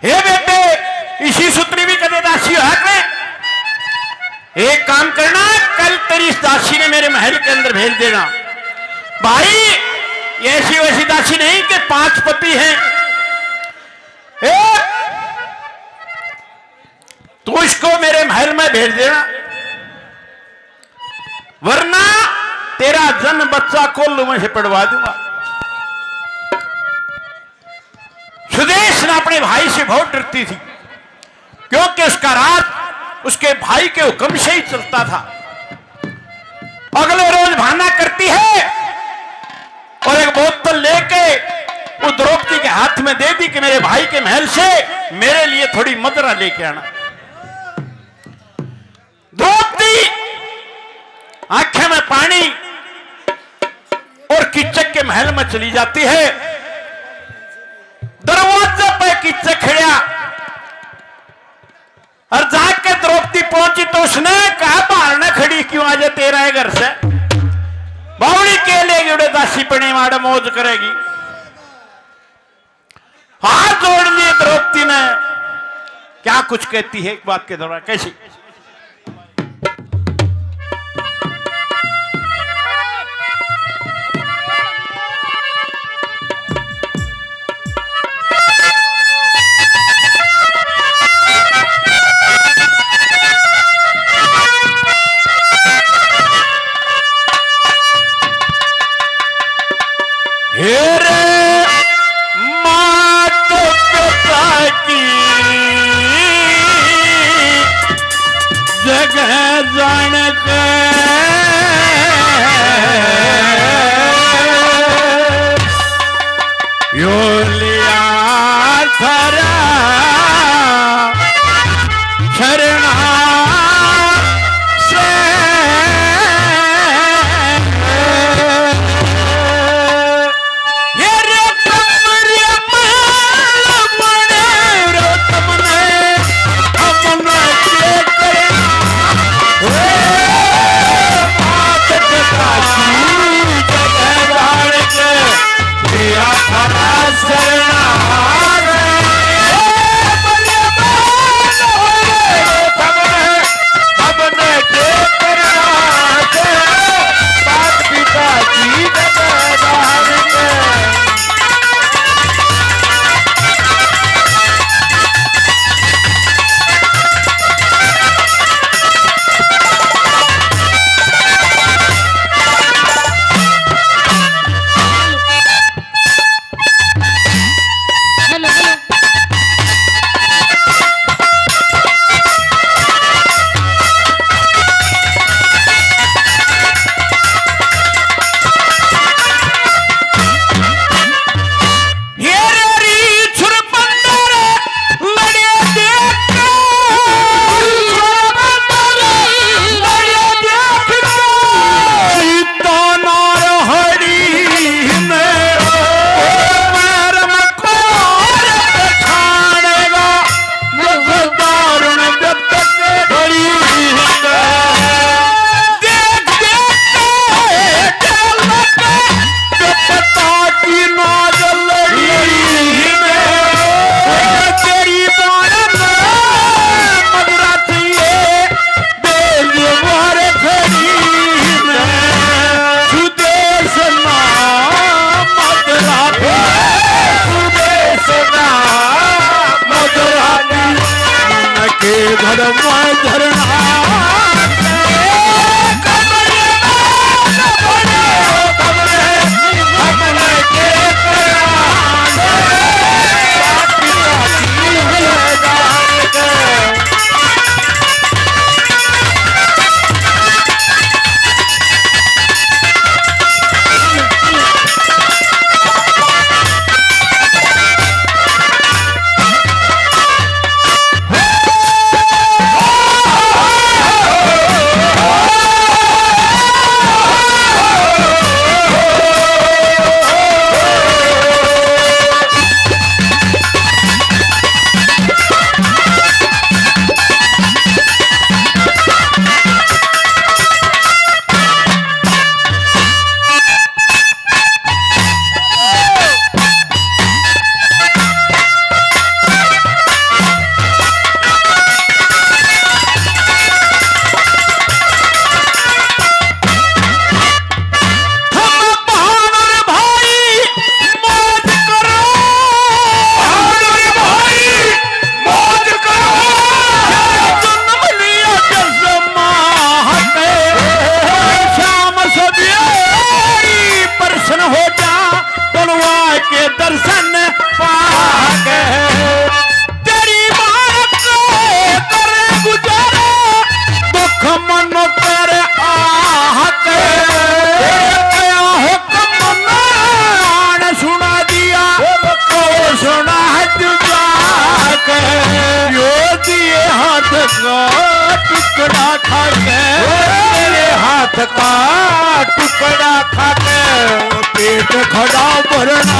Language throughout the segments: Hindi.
हे बेटे, इसी सूत्री भी कदे दासी हो है। एक काम करना, कल तेरी इस दासी ने मेरे महल के अंदर भेज देना। भाई ये ऐसी वैसी दासी नहीं कि 5 पति हैं। तू इसको मेरे महल में भेज देना, वरना तेरा जन्म बच्चा कोल्लू में से पड़वा दूंगा। सुदेश ने अपने भाई से बहुत डरती थी, क्योंकि उसका राज उसके भाई के हुक्म से ही चलता था। अगले रोज भाना करती है और एक बोतल लेके वो द्रौपदी के हाथ में दे दी कि मेरे भाई के महल से मेरे लिए थोड़ी मदिरा लेके आना। द्रौपदी आंखें में पानी और किच्चक के महल में चली जाती है। दरवाजे पे किच्चक खड़ा और जाके द्रौपदी पहुंची तो उसने कहा, बाहर न खड़ी क्यों, आज तेरा है घर से, बावड़ी के लेगी उड़े दासी पड़ी माड़ मौज करेगी। हाथ जोड़ लिए द्रौपदी ने। क्या कुछ कहती है एक बात के दौरान, कैसी? हाथ का टुकड़ा खाके पेट खड़ा भरना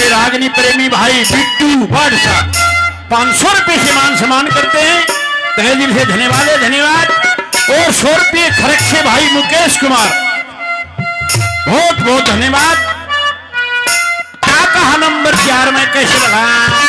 रागनी प्रेमी भाई बिट्टू बादशाह 500 रुपए से मान सम्मान करते हैं, तहे दिल से धन्यवाद है, धन्यवाद। और 100 रुपये खरक से भाई मुकेश कुमार, बहुत बहुत धन्यवाद। क्या कहा नंबर 4 में कैसे लगा।